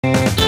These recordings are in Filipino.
Feeling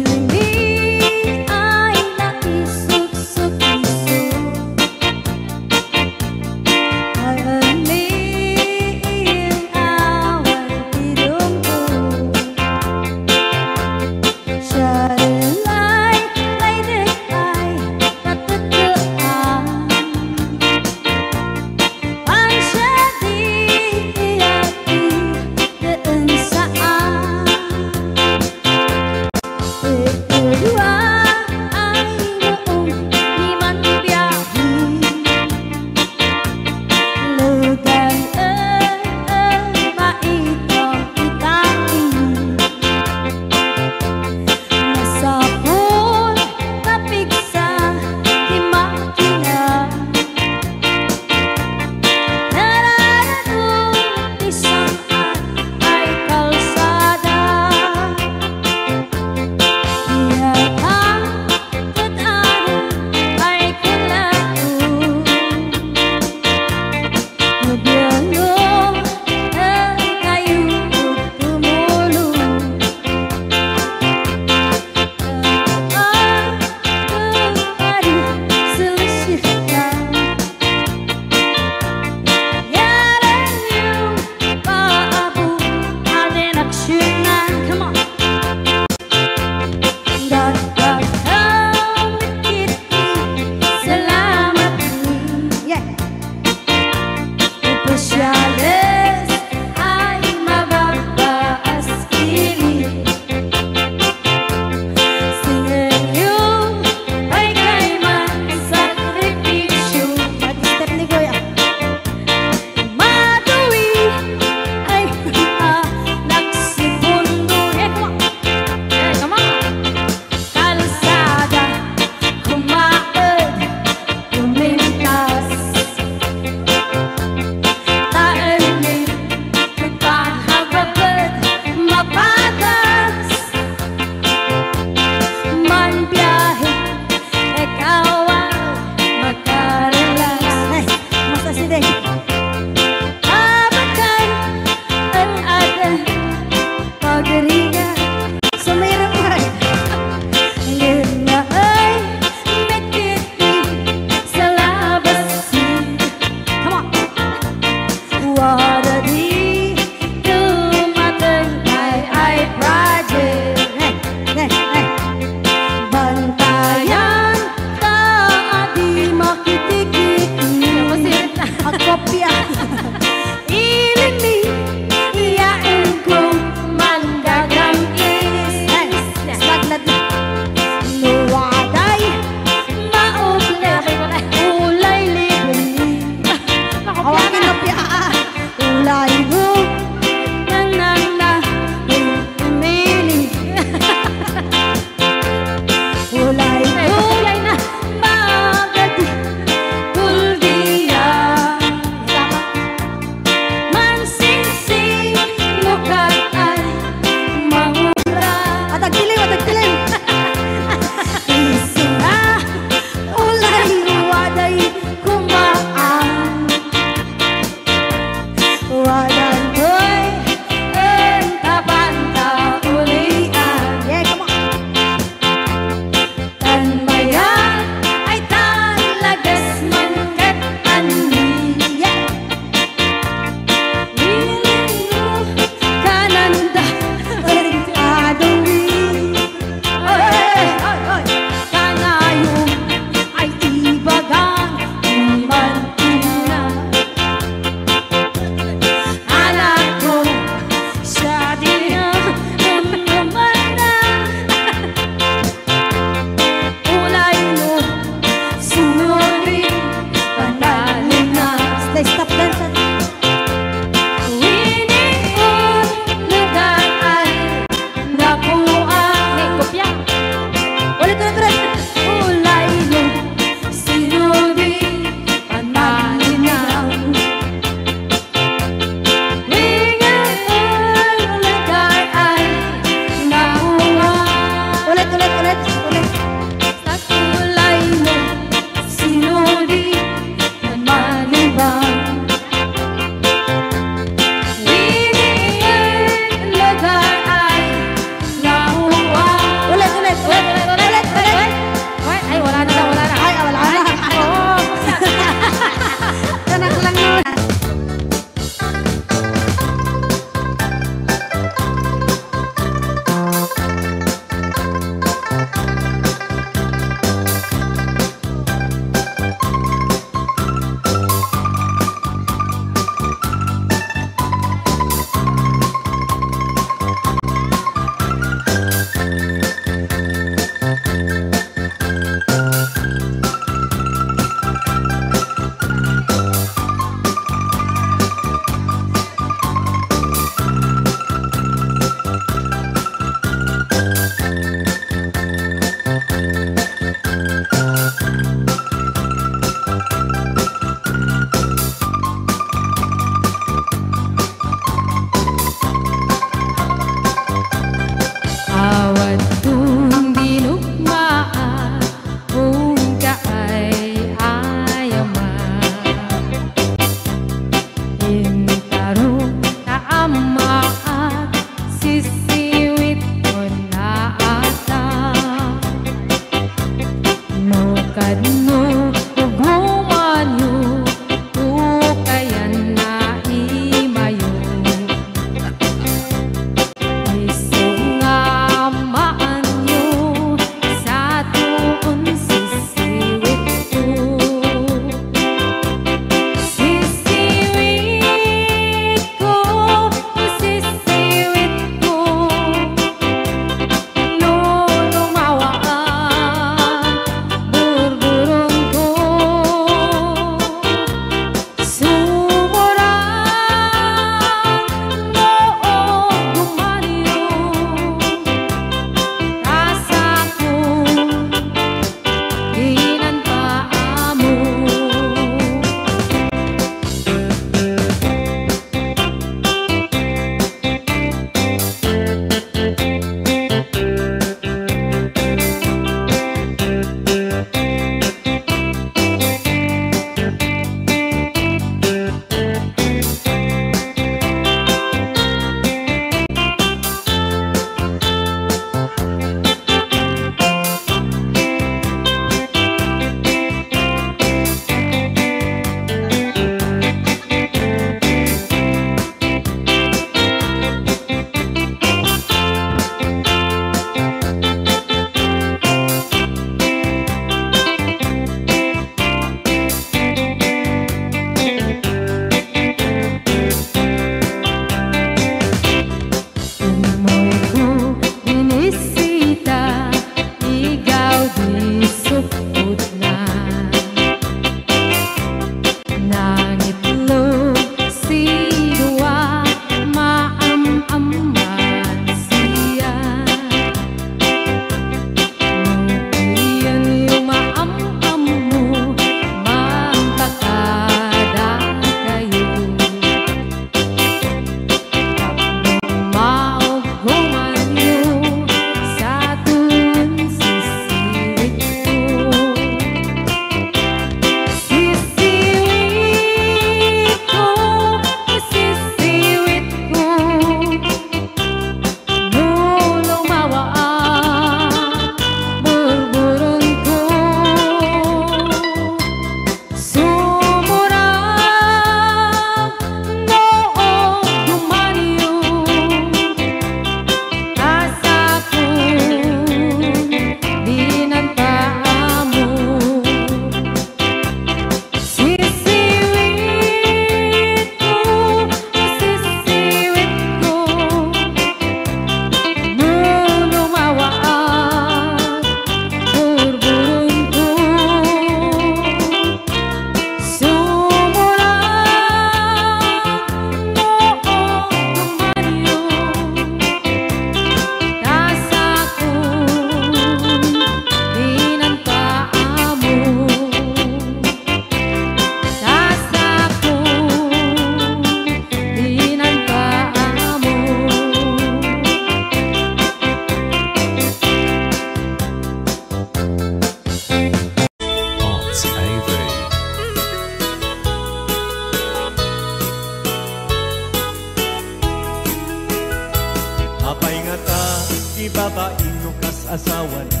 asawa na.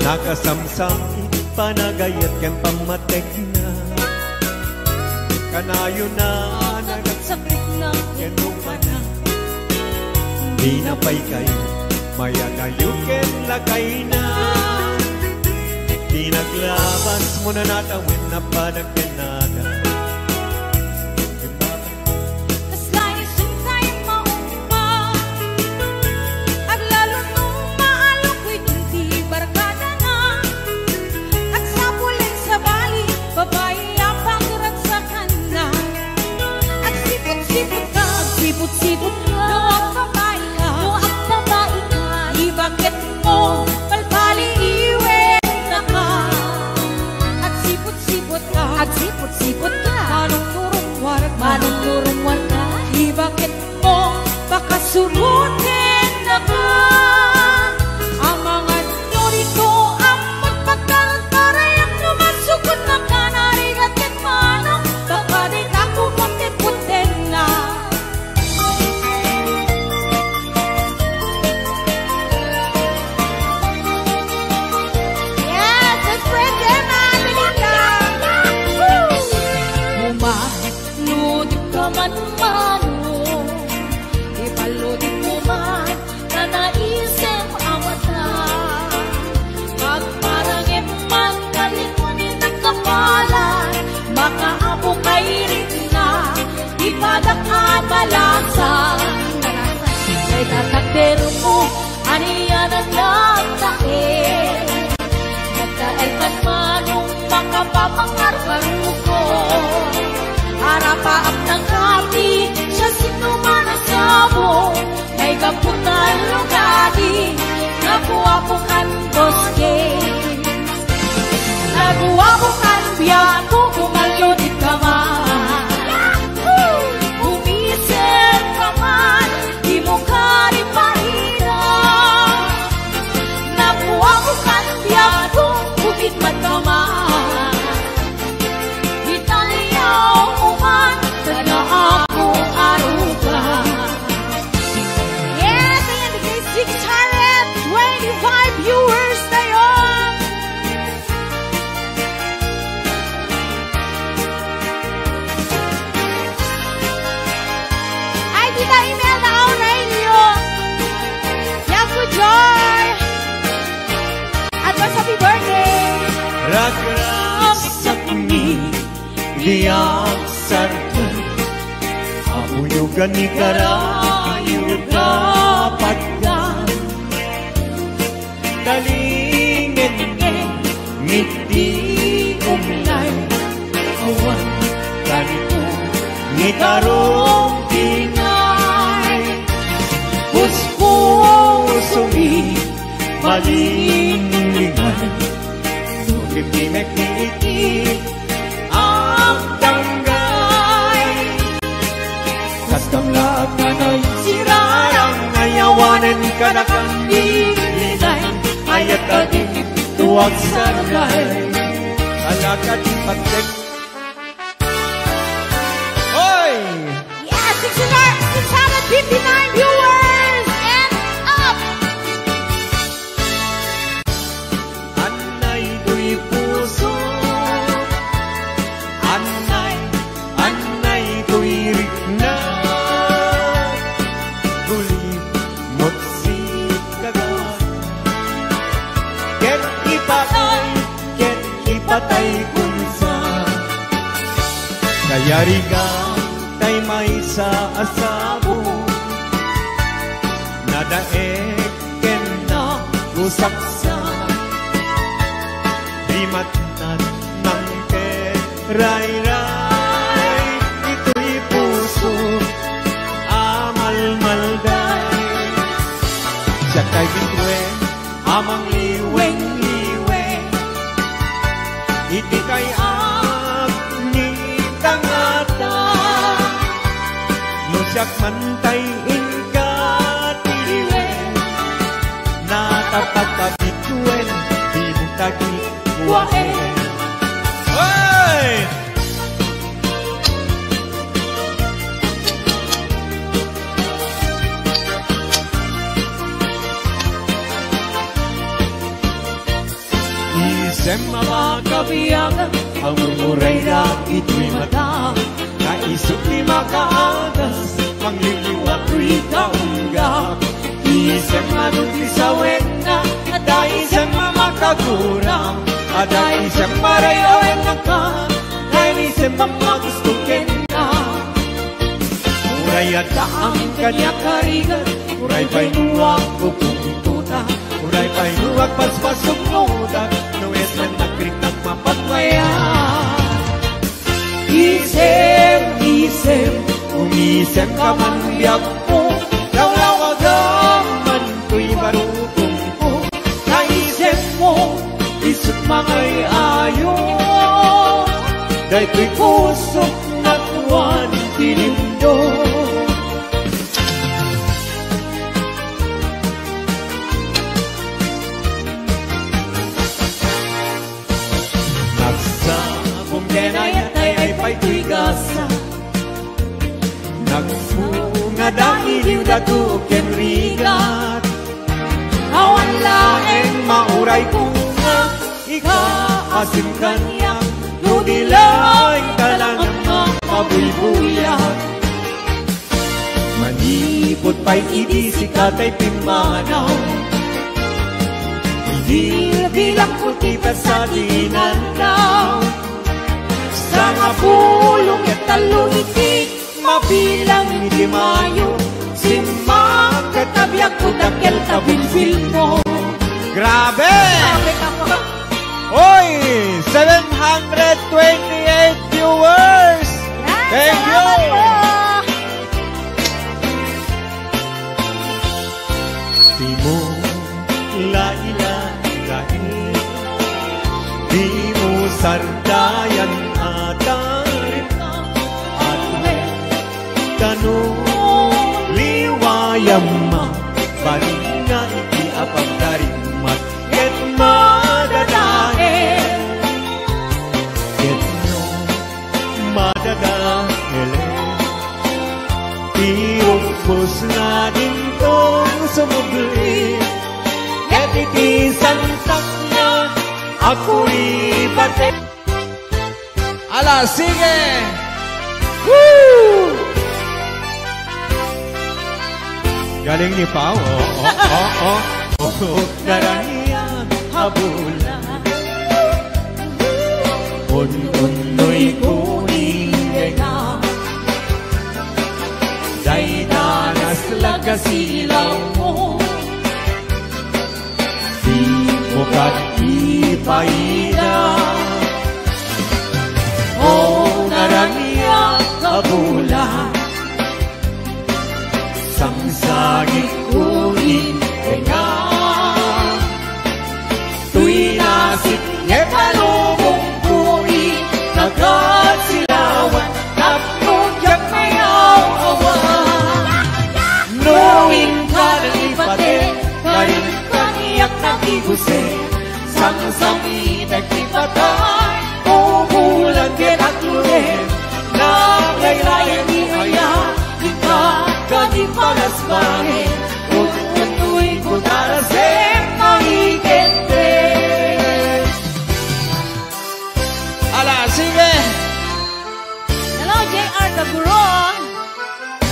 Nakasamsam panagayat ken pamatek na. Kanayo na nagsakit na kenupa na. Di na pay kayo mayagayo ken lakay na. Di naglabas mo na natawin na panagkenada. Sipot-sipot ka, babae ka, babae ka. Di bakit mo palpali iwen na ka? At sipot-sipot ka, manong turong warga. Di bakit mo baka surutin na ka? Ang mga nyorito ang magpagkalantaray ang lumasukot na ka. Narigat at manong baka di ka kumuntin-puntin na. Man-mano, ipaludin mo man na naisip ang mata. Magparangin man kalikunin ng kapalan, makaabong kay rin na ipadakan malasan. Kay tatakder mo, aniyan ang nagtakin. Nagtael man manong makapapangarpan ko. Harapaap ng hati, siya sinuman ang sabo. May kapunan lugadi, nabuwabukan boske. Nabuwabukan biyato, kumalyodit ka man. Umisip ka man, di mo ka rin mahirap. Nabuwabukan biyato, kumidmat ka man. Ako aruga. Yes, ayan, bigay 625 viewers na yun. Ay, Tita Imelda Aurelio. Yaku Joy. Advance happy birthday. Rag-rag sa kuni, diyak sarto. Uyugan ni karayo dapat ka. Talingin ngiti umlay. Awan kanito ni karong tingay. Puspuso'y malinglingan. Tukipimek ni iti ang Kastamla ka na'y sirayang ayawanan ka na kang nilay. Ayat ka din tuwag saragay. Alakad patek. Oy! Yes, 659 viewers and up! Anay do'y puso. Anay do'y rikna. Patay kunsa kaya riga tay may sa asabo nadaek ken na gusaksa di matnat ng ray-ray ito'y puso amal-malday siya kay bitwen amang liweng iti kay ni tangata nusyak mantay ingkatiwe natapagkabituen di mutagi waen. Hey! Isem makabiyagan, ang mumuray na ito'y mata. Naisip ni makaagas, pangliliwag ko'y kaunggap. Isem manuti sa wena, ada isem mamakagurang. Ada isem marayawen na ka, dahil isem mamagustukin na. Uray at ang kanya karigan, uray pa'y nuwag kupuntuta. Uray pa'y nuwag paspasok nuda, nuwes man nagkrik nagmapagmaya. Isem, isem, umisem ka man biyak mo, lawlawagan man ko'y barutong ko. Naisem mo, isip mangay ayo, dahil ko'y kusok na tuwan tinindo. Nagsabong denayat ay pa'y ko'y gasa, nagpunga dahil datuken rigat. Awan laeng mauray kunga, ikaasim kanya, nudilay talang mabuybuyan. Manipot pa'y idisi kata'y pimanaw, hindi bilang puti pa sa dinanaw. Sa nga pulong at talong iti, mabilang hindi mayo, simang katabyak ko dakil kabinfil mo. Grabe! Grabe ka pa! Oy! 728 viewers! Thank you! Di mo lailay, di mo sardayan atarin at tanong liwayam ma balik na iti apagdarimat ket madadael ket no madadael tiubos na din tong sumugli ket iti santak na ako'y batek. Ala, sige! Woo! Galing ni Pao. Naraniyan habulan. Un-unoy kuning nga. Day danas lagasilaw mo. Di mo ipahina. Oh, naraniyan habulan. Sangsagit kunin nga tuy nasip nye palubong kunin nagat silawan tapnudyak mayaw awan knowing ka ng ipatin karin kaniyak nagiguse sang-sangi nagpipatay umulan at lunin nangaylayan ni ayan kadi palas bangin Utu'y kutarasem mahigente. Ala, sige! Hello, JR Gaburon.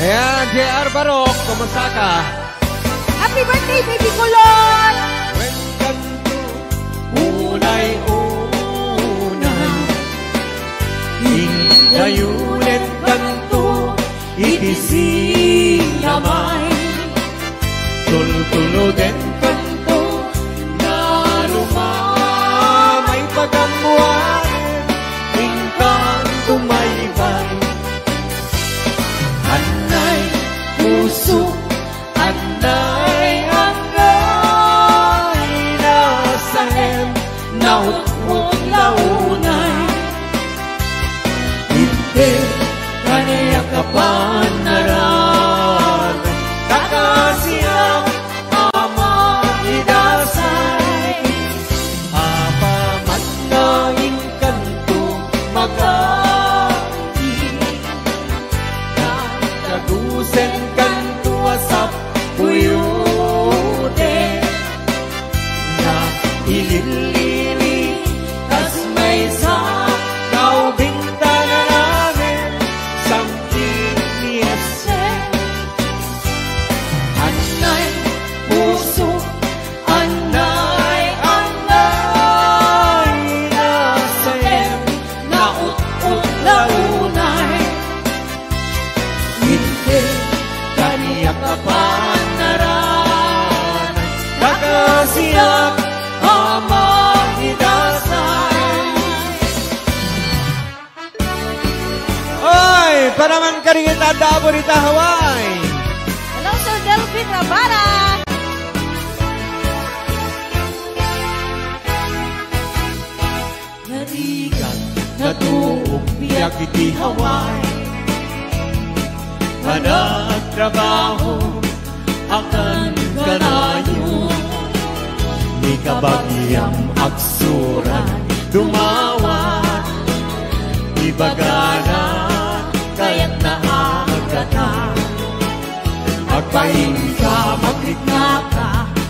Ayan, JR Barok, kumusta ka? Happy birthday, baby Kulon! When kanto unay-unay hingayunet kanto itisinamay tultuluden kanto na lumamay pagamuan hingkan tumaybay anay puso anay angay nasahem nautmut launay hindi kaniya kapan naran kakasiyang ama idasay apamat na inkanto magati nagkagusen kanto asap puyute na ililili mula Davao Rita, Hawaii. Hello, Sir Delvin Rabara. Narigan na tuog biyak iti Hawaii. Managtrabaho akan kanayo. Ni kabagyang aksuran dumawat. Ibagana kaya't naagatan. Magpahin ka, magrikna ka,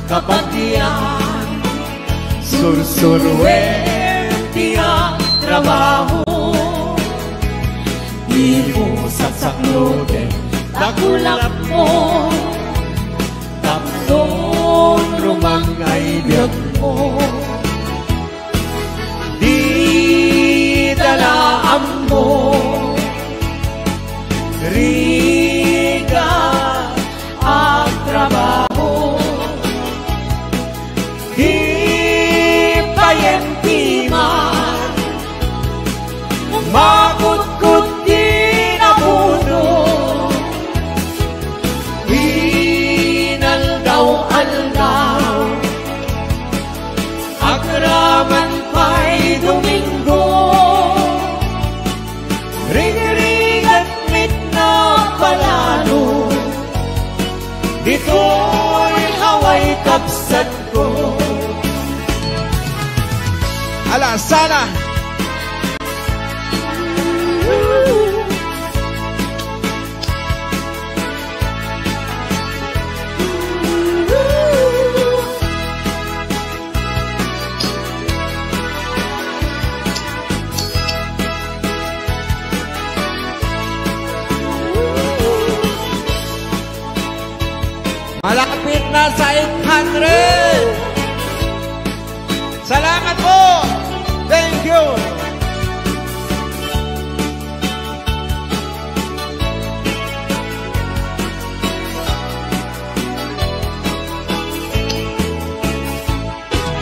kabagyan. Sursurwen tiyang trabaho. Di mo sasaklote, nakulap mo. Tapson rumangay biyag mo. Di dalaan mo. Riga ang trabaho. Di payentiman. Makut-kut di nabuno. Hinaldaw-aldaw. Akraman pa'y Domingo. Ring-ring at mit na palalo. Dito'y Hawaii kapsat ko. Ala, sana! Malapit na sa 800. Salamat po. Thank you.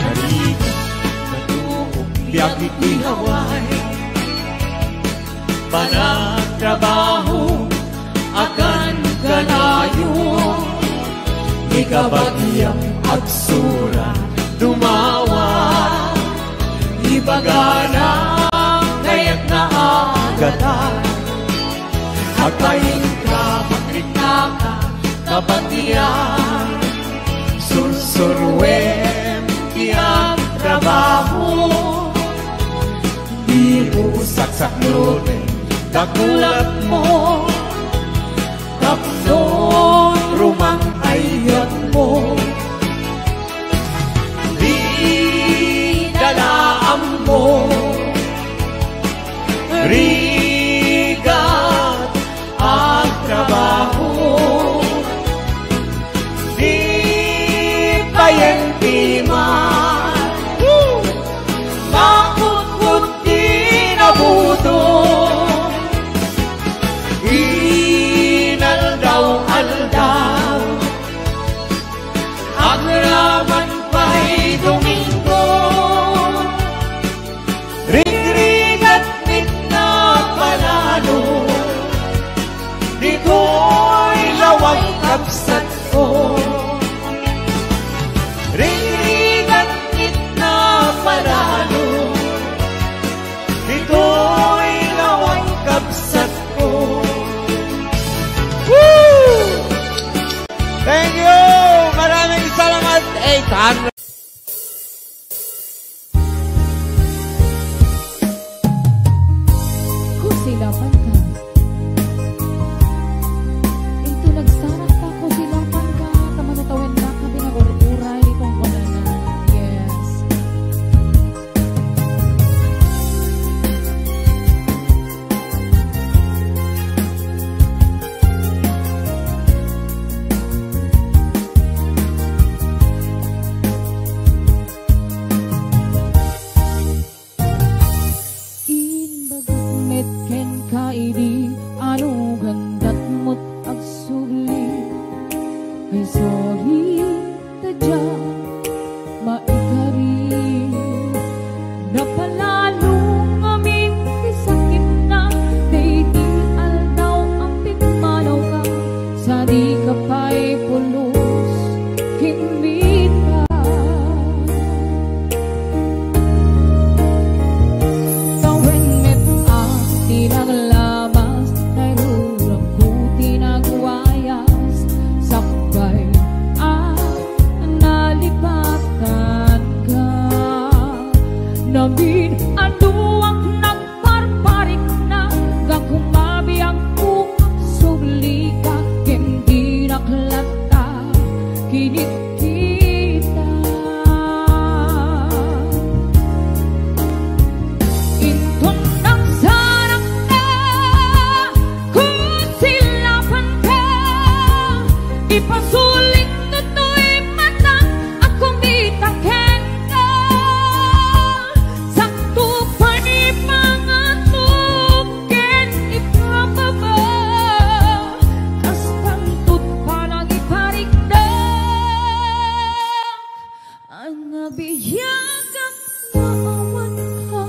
Nariga na tuog biyak iti Hawaii. Panagtrabaho akan kanayo. Ikabagyang agsura dumawa. Ibagana kaya't naagatan. Magpahin ka, magrikna ka, kabagyan. Sursurwen tiyang trabaho. Di mo saksaklote, kakulap mo. Tapnon rumang ayat mo. Di dalaan mo. Rigat ang trabaho. Di payentiman. Makut-kut di nabuto. Aldaw agraman pa'y Domingo. Ring-ring at mit na palalo. nabiyagak na awan ka.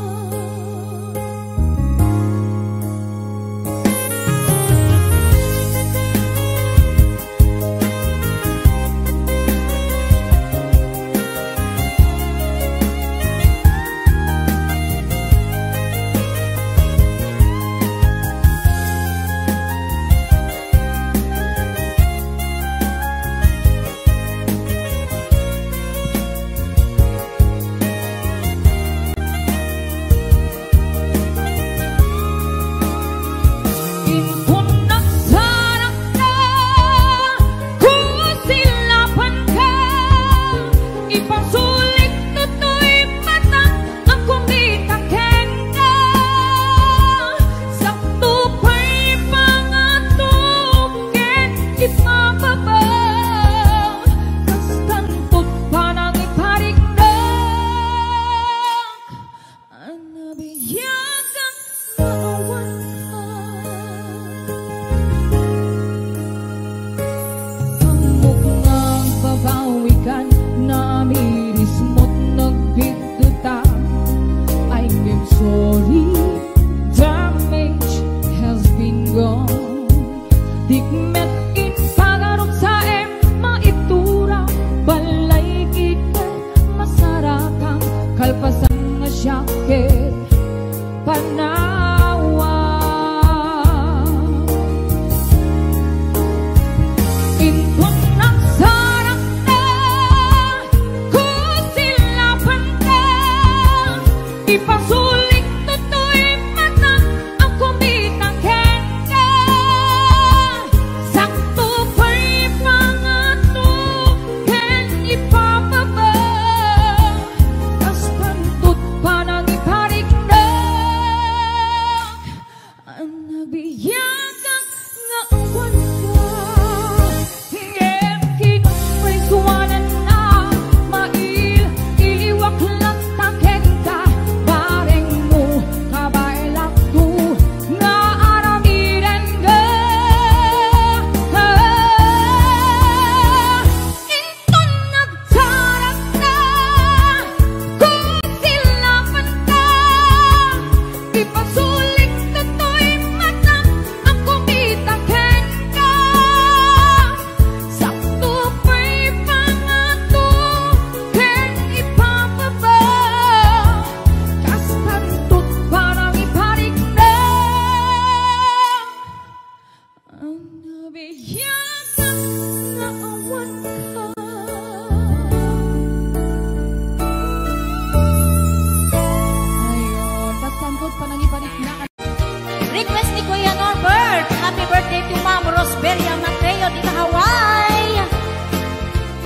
Request ni Kuya Norbert. Happy birthday to Ma'am Rosberia Mateo di Hawaii.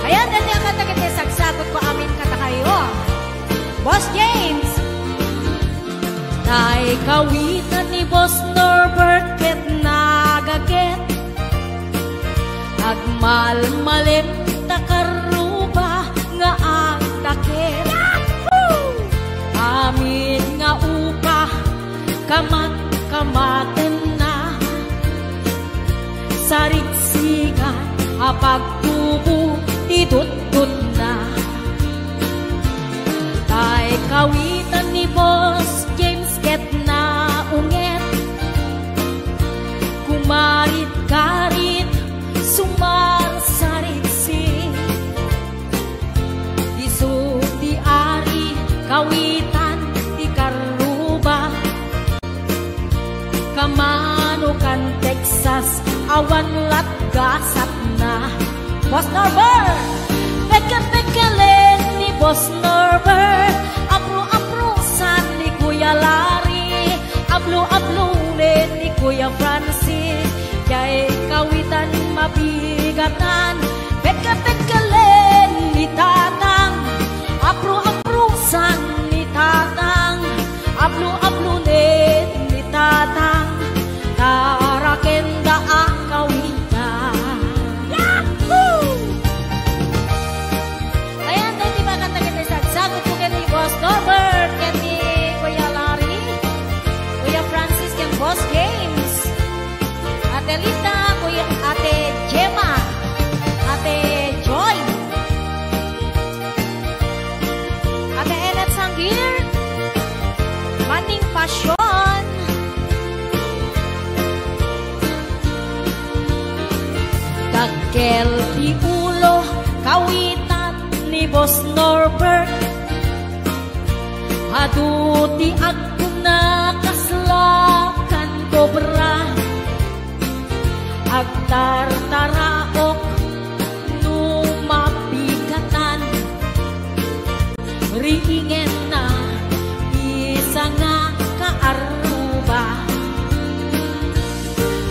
Ayan, dali ang katagit sagsagot ko amin kata kayo. Boss James. Tay kawitan ni Boss Norbert ket nagaget. Agmalmalem takaruba nga ang takit. Amin nga upa kamaten na sarigsigan apagtubo tidutut na. Tay kawitan ni Boss James ket na unget. Kumarit-karit sumar sarigsi. Isu di ari kawitan di karuba. Kamanukan Texas awan lat gasat na. Boss Norbert. Peka-pekalen ni Boss Norbert. Apro-aprosan ni Kuya Larry. Ablo-ablunen ni Kuya Francis. Kay kawitan mabigatan. Peka-pekalen ni Tatang. Apro-aprosan ni Tatang. Ablo-ablunen ni Tatang. Tarakenda ang kawitan. Ayan, dahil di ba kanta kita sa ating pasyon. Dagkel di ulo kawitan ni Boss Norbert, aduti ako nakaslakan kobra, agtartaraok numapikatan, riingen na isa nga kaaruba,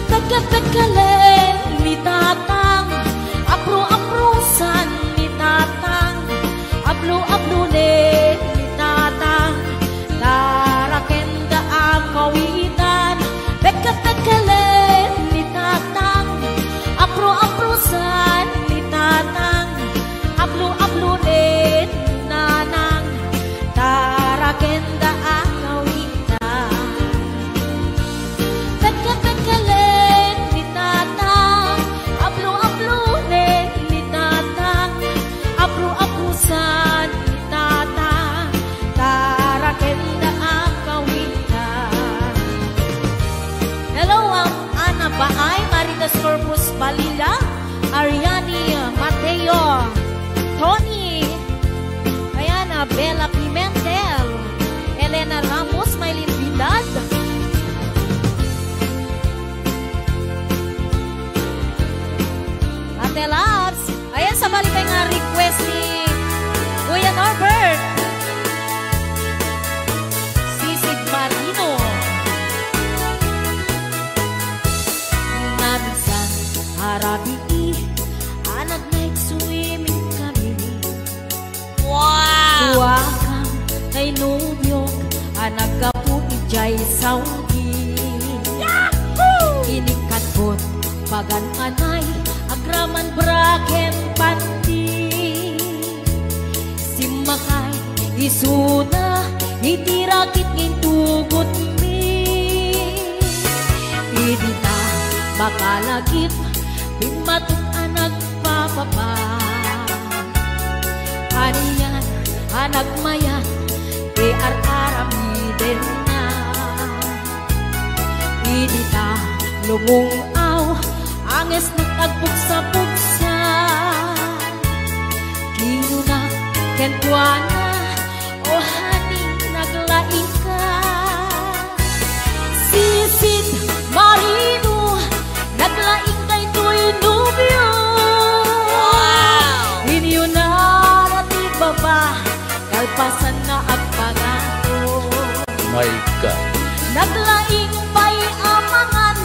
tagkatagkalen ni tatang, apro-aprosan ni tatang, ablo-ablone ni tatang, tarakenda ang kawitan, tagkatagkalen ni tatang, apro-aprosan ni tatang, ablo-ablone ni nanang, tarakenda ang kawitan, tagkatagkalen ni tatang, ablo-ablone ni tatang, apro-aprosan ni tatang, tarakenda ang kawitan. Hello, Ana Baay, Maritas Corpus Balila, Ariani Mateo, Tony, ayan, Bella Pimentel, Elena Ramos, Maylin Vidal, Ate Labs, ayan, sa balik nga request ni Kuya Norbert, Sisig Marino. Minsan harabi anak night swimming kami. Wow! Suwakang kay nubyok anak kapu ijay Saudi. Yahoo! Inikatbot pagan anay agraman braken pati. Simakay isuna itirakit ngintugot mi. Idita bakalagip bimatuk anak papapa, aniyan anak mayan arami-den na. Idita lumungaw anges nagtagbuksa-buksa, kinuna kentuana o haning naglaing ka. Sisid Marino naglaing kay tuy nubyo. Wow! Inyo na natin baba kalpasan na agpagato. My God. Naglaing may amangan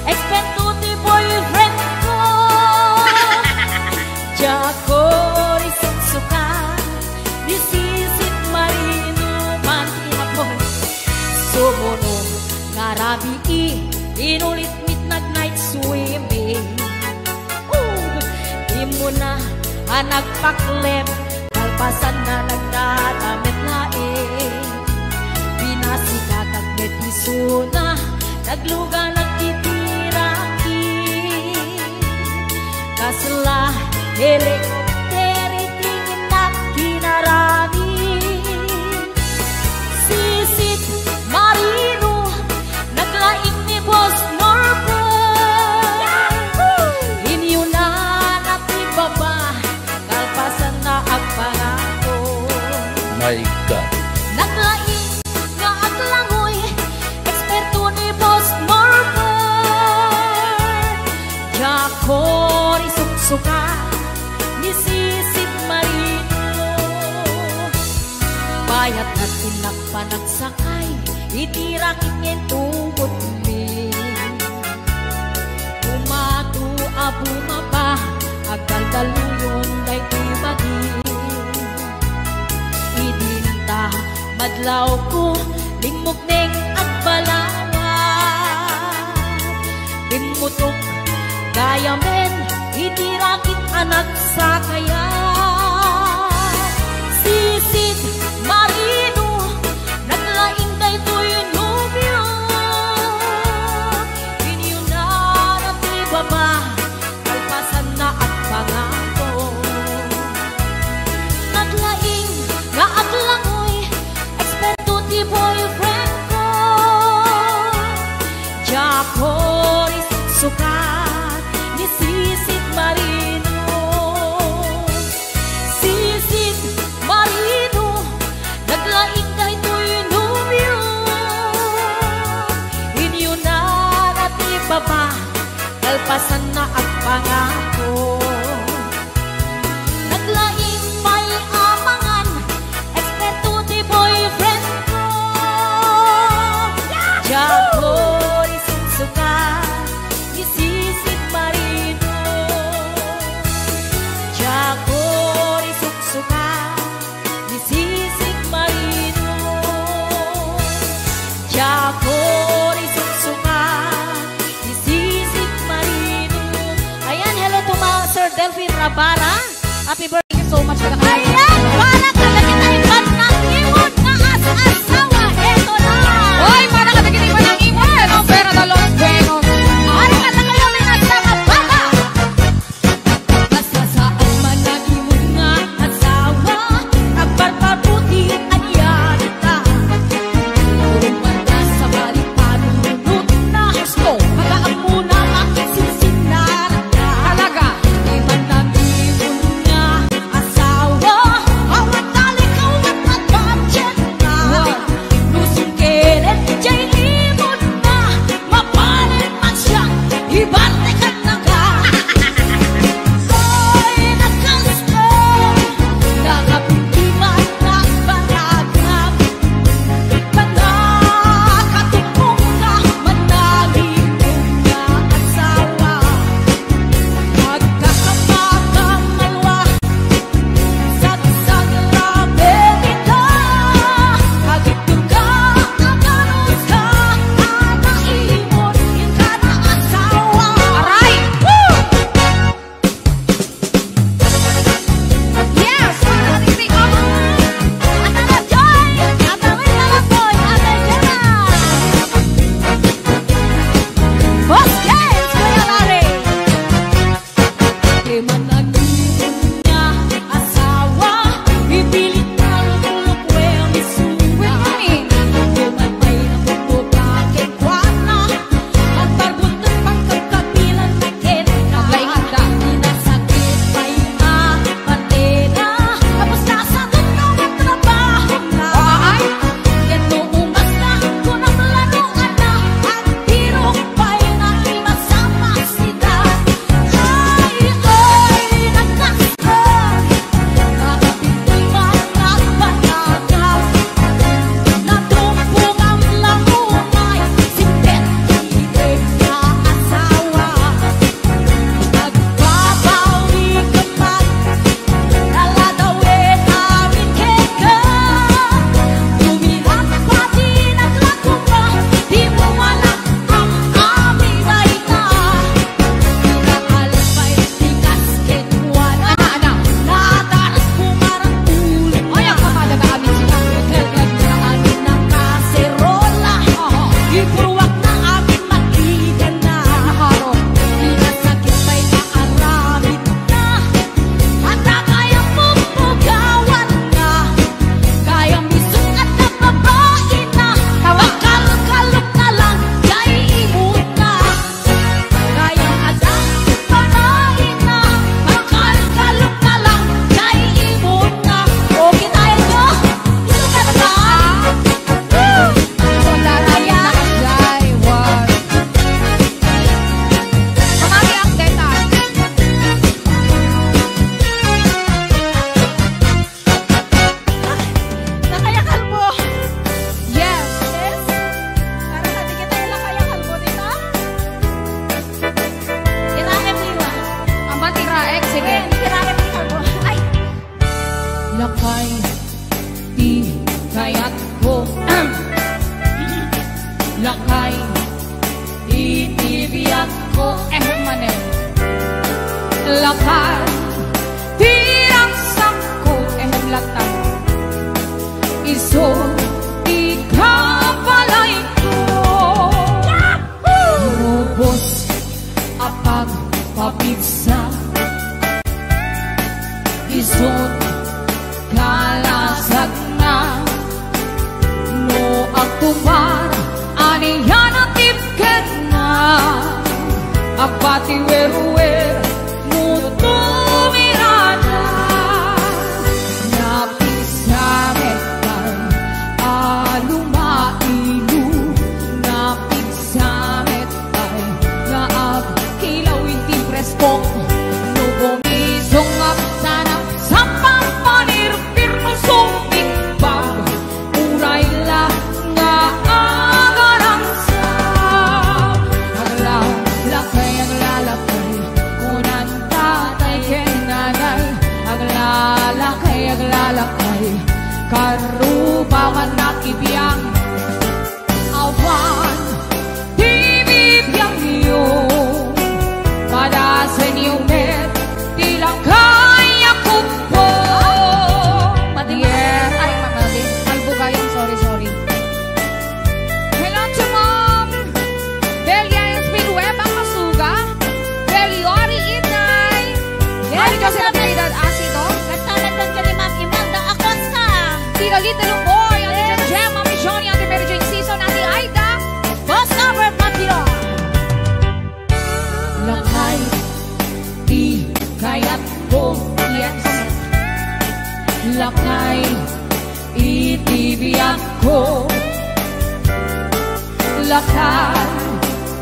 eksperto ti boyfriend ko. Jako risuksuka ni Sisid Marino manihapon. Sumunod ngarabi inulit midnight swimming. Imo na nagpaklep kalpasan na nagdadamit laing. Binasikat at metisuna nagluga nagtitiraki. Kasla helikopteri tingin na kinarami. Sisid Marino naglaing ni Boss Norbert. Inyo na natibaba kalpasan na agpangako. My God. Naglaing nga aglangoy eksperto ni Boss Norbert. Jako risuksuka ni Sisid Marino. Bayat na tinagpanagsakay itirakit ngin tubot mi. Umatu abumaba agal daluyon day ibagi. Idinta madlaw ko limog neng agbalawat. Bimutok gaya men itirakit anak sa kaya. Sisid Marino naglaing kay tuy nubyo. Inyo na natibaba kalpasan na at pangako. Naglaing nga aglangoy eksperto ti boyfriend ko. lampasan na ang pangako. Naglaing may amangan, eksperto di boyfriend ko. Jago isungsuka, isisip marino. Jago isungsuka, isisip marino. Jago isungsuka, isisip marino. Ayan, hello to mga Sir Delphine Rabara. Happy birthday, thank you so much. Ayan, para kalagin na iban ng imon na as-asawa. Eto na. Hoy, para kalagin na iban ng imon. Ang pera na Los Buenos. Para kalagin na iban ng baba. Basta saan man ang imon nga asawa, ang barbabuti anyan ka. Turuman ka sa balik panunod na gusto. Magaan muna makisisinara ka. Talaga. Iban ng imon nga asawa, awat talikaw at matbadyan na. Lusong keret, jay imon na, mapalit man siya, ibalikan na ka. Oy, nakasto, nakapitiman na panagap. Panakatupong ka, manalipong nga asawa. Magkakapakamalwa, sagsag rabe kita. Agitong ka, agarot ka, anaimon, yung ka na asawa. Aray! Woo! Yes! Para kalagin na iban. Atala Joy, atawin na lang boy, atay Jena. Boss James, Kuya Larry. Di man nag-ibon niya asawa, ipilit ng tulog well isuga. Di man may napupagin kwa na, ang barbuntong pagkakapilan na kita. Lainganda. Inasakit pa'y na patena, tapos nasa tunong at trabaho na. Ay! Ito umas na, kunang lanuan na, ang tirong pa'y na imasama sila. Ay, nagkasta, nakapitiman at panagap. Natumpong ang lamunay, sintet-ibig na asawa. Nagbabawi ka man, naladawin namin keka. Tumilang pa din ang lago pa, di mo malak ang aming baita. Pinaalas pa'y tikas ketwana, nataras pumarang ulo. Ay, ang kamada na amin sila. Naglagaan ng kaserola, ipuruwak na aming makita na. Pinasakit pa'y naaramid na, at na kayang pupugawan na. Kayang misong at nababain na, makalkalok na lang, kay imon na. Kayang adang panahin na, makalkalok na lang, kay imon na. Okay tayo nyo? Sino ka na ba? Ayan. Mamami ang deta. Nakayakal mo. Yes. Yes? Para sabi kita yung nakayakal mo, di ba? Kirahem liwa. Ang batira, sige. Kirahem liwa mo. Ay! Lakay, di kayat ko. Lakay, itibiyat ko. Manen. Lakay, Tirang sangko. Latang. iso, ikapalay ko. Robos, apag, papigsa. Isot, kalasag na. No agtupar, aniyan at tipket na. Apati weruwer, mutumirada. Napisametan, Karubaman na kibiyang awan bibigyan niyo para sa inyong net tilang kaya ko po. Yes. Ay, Magalin. Albugayan, sorry. Hello to Mom Belia Espinhueba Masuga Beliori Inay Ari kasi na Trinidad Asido Nagtalagdan ka ni Ma'am Imanda Acosta. Tita Little Boy Ate Jan Jem Mami Johnny Ate Mary Jane Season Ate Aida Boss Over Papilo. Lakay di kaya't ko yes Lakay itibiyag ko Lakay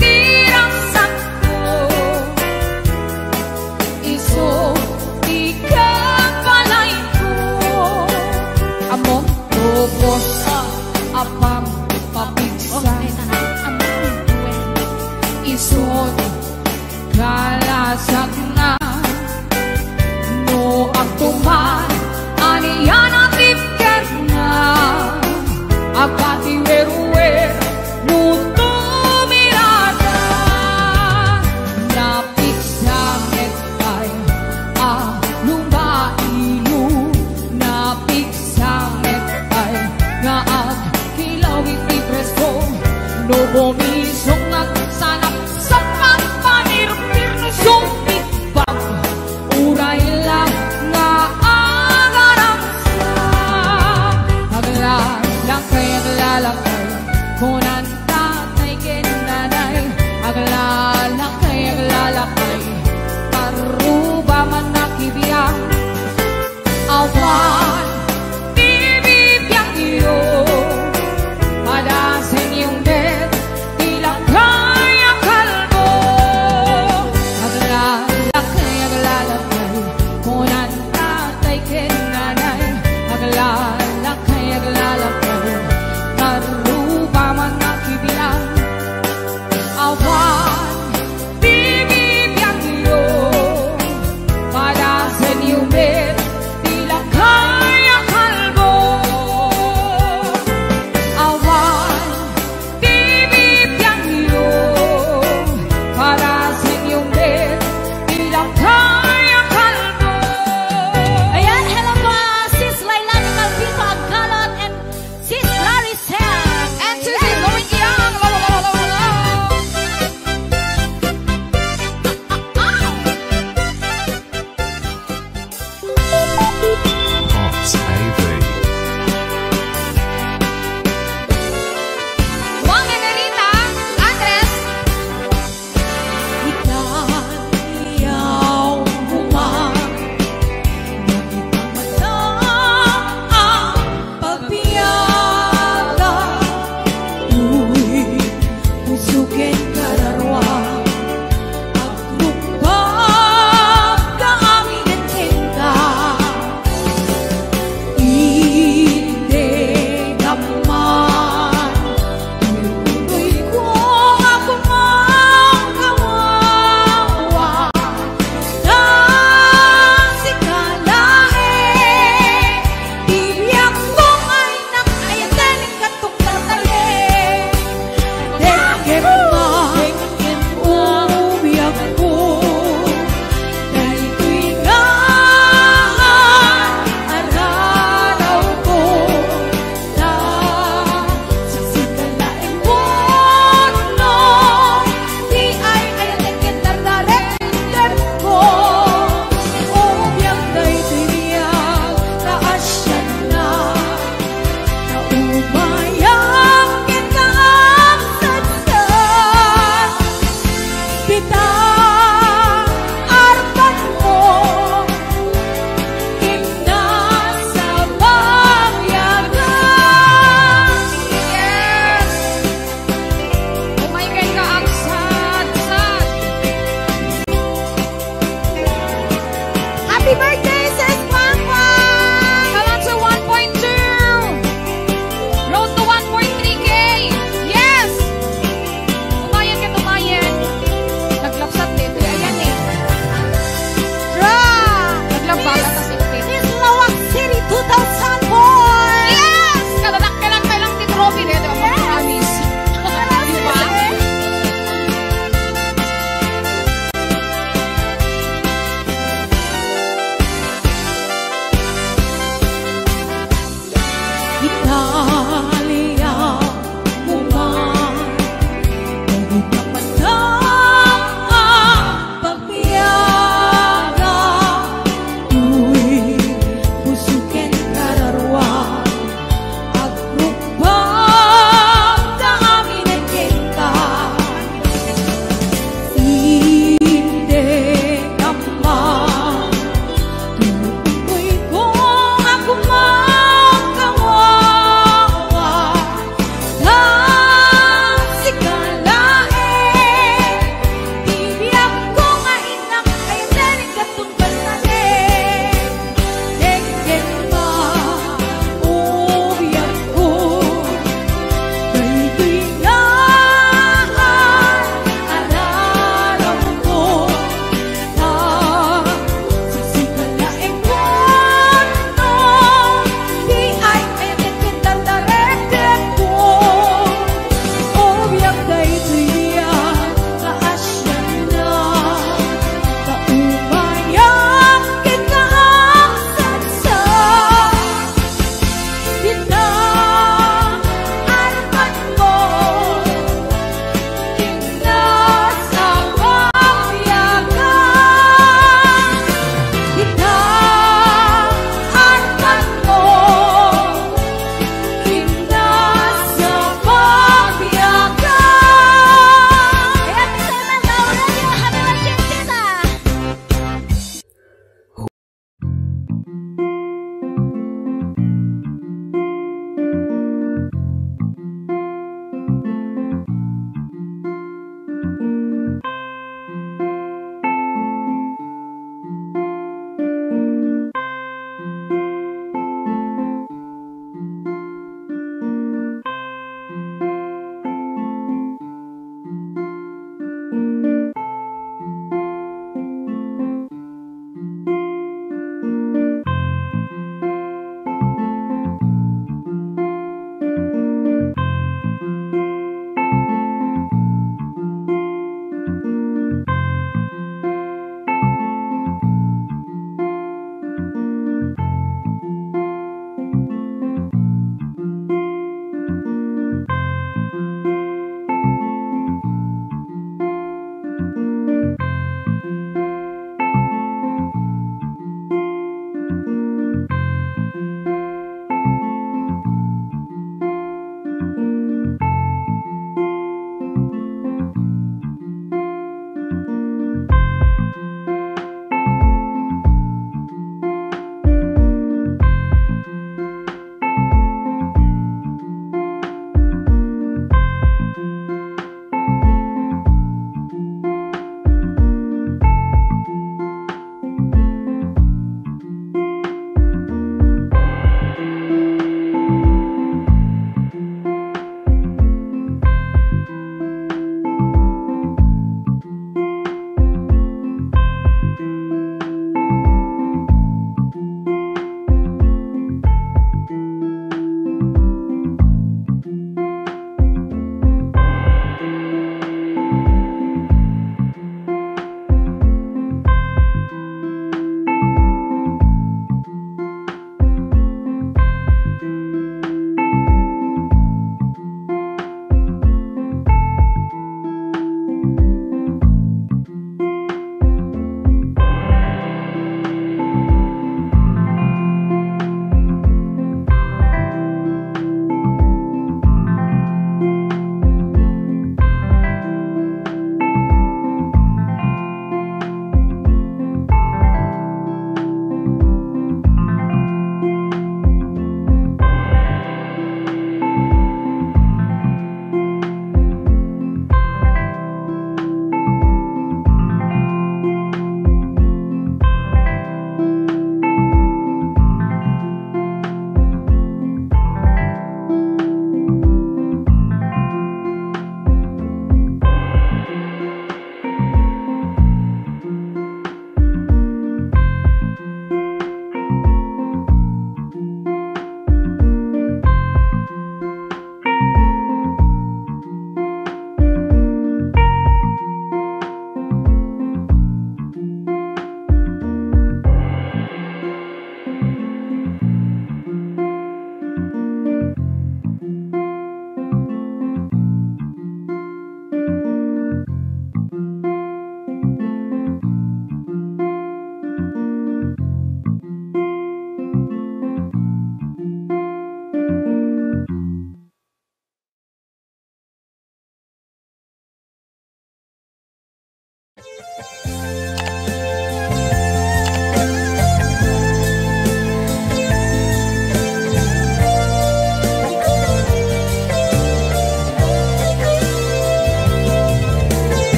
tirang sakto Iso ikapalay ko Among tubos sa apang papigsa Isod kalasag na No agtuman aniyan ang tipker na Agati weruwer no tumirada Napiksangit ay lumailu Napiksangit ay nga agkilawit ni presko No bumisong nagsanap sa pagpanirpir no sumpitbag Uray lang nga agarang sa Aglalakay, aglalakay Kunan tatay kinanay Aglalakay, aglalakay Karuba man nakibiyang Awan bibigyan iyo Pada sa inyong net Tilang kaya kalbo Aglalakay, aglalakay Kunan tatay kinanay Aglalakay, aglalakay Karuba man nakibiyang Awan bibigyan iyo Pada sa inyong net Tilang kaya Aku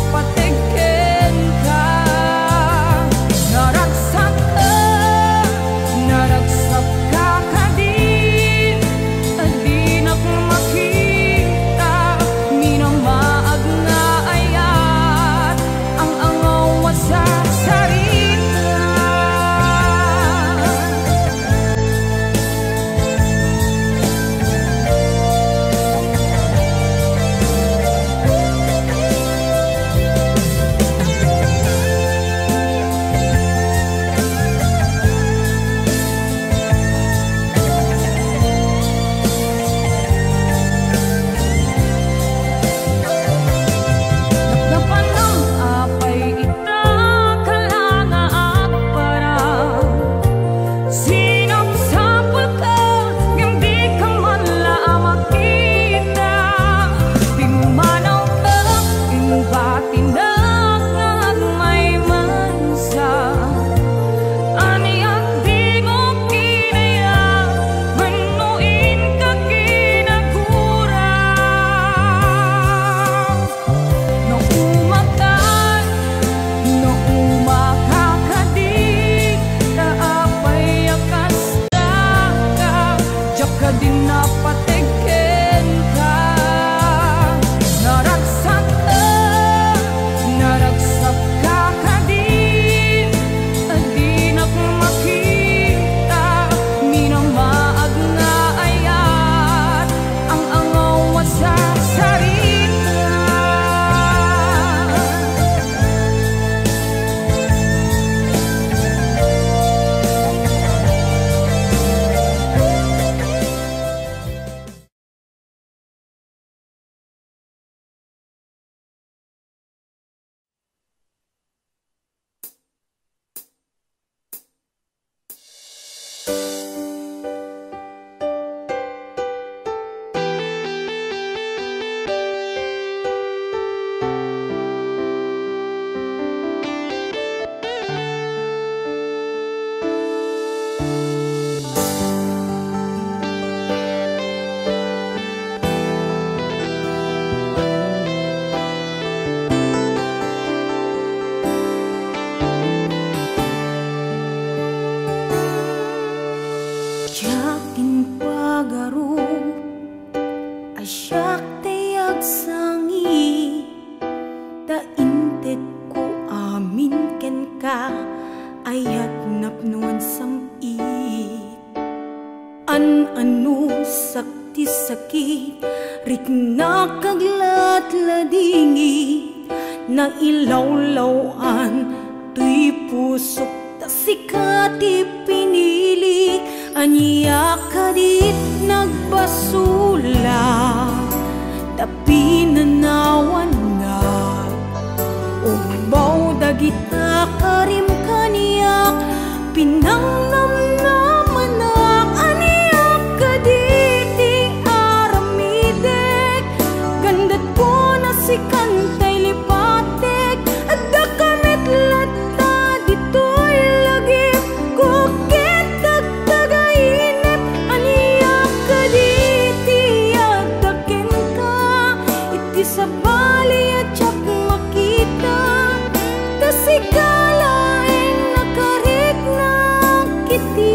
napatikin ka. Naragsak ka, naragsak ka kadin, di na makita, minamaag nga ayat, ang angaw sa sarita. Napanang apay ita kalanga at parang sinapsapul ka, yung di ka man lang makita. Dimanaw ka, yung batinag at may mansa. Aniyak di mo kinaya, manuin ka kinagurang. Naumakakadi, naapay akas ka, diyak ka din napatikin ka. Naragsak ka kadin, di na makita, minamaag nga ayat, ang angaw sa sarita. Tiyakin pagaro, asyak tayag sangi, tainted ko amin ken ka, ayat napnuan samit. An-ano sakti sakit, rik nakaglat-ladingit, na ilawlawan, tuy pusok ta sikati pinilik. Aniya kadit nagbasula, tapi nanawan na, ubaw dagita karim kaniyak, pinangnamnamanak. Aniya kaditi aramidek, gandat ko na si kantay lipatek, at dakamit lata dito'y lagip kukit. Sa bali at tiyak makita, tasikalain nakarik na kiti.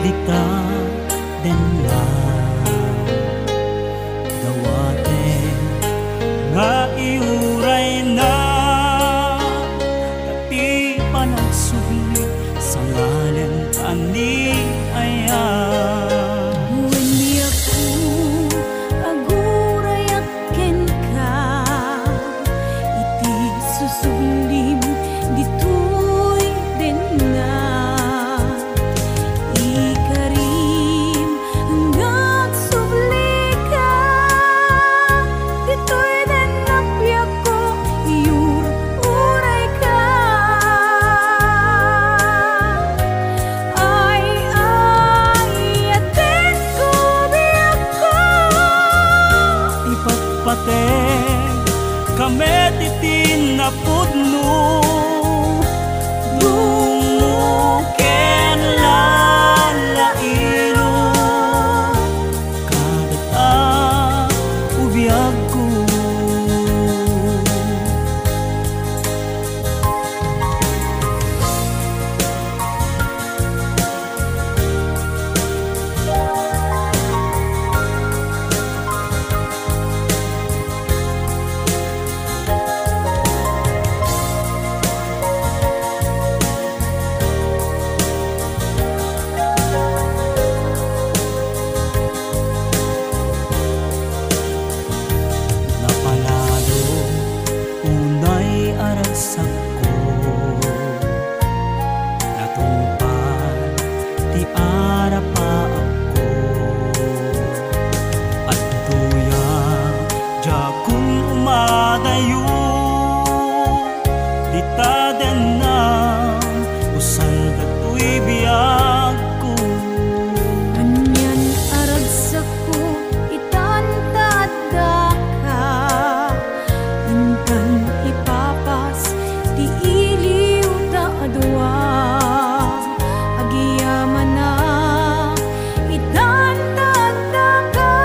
dita denna dawaten nga iuray na dati pa nagsubli sa ngalan ani ayan. When di ako aguray aken ka, iti susublim ditoy den na. Ikarim hanggang subli ka, ditoy den na biyak ko, iuray ka. Ay atin ko biyak ko, Ipatpateng kami titin na pudno dumuken lalailo kadata ubiyag ko. Napalalo unay aragsak ko, natungpal ti ara pa ako, at tuya jakun umadayo dita denang usan datoy biyag ko. kanyan aragsak ko, itantadda ka, intan ipapas di iliw da adwa, agiyaman na itantadda ka,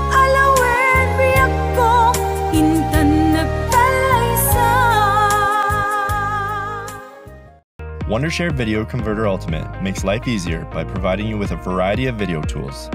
alawen biyak ko, intan nagtalaysa. Wondershare Video Converter Ultimate makes life easier by providing you with a variety of video tools.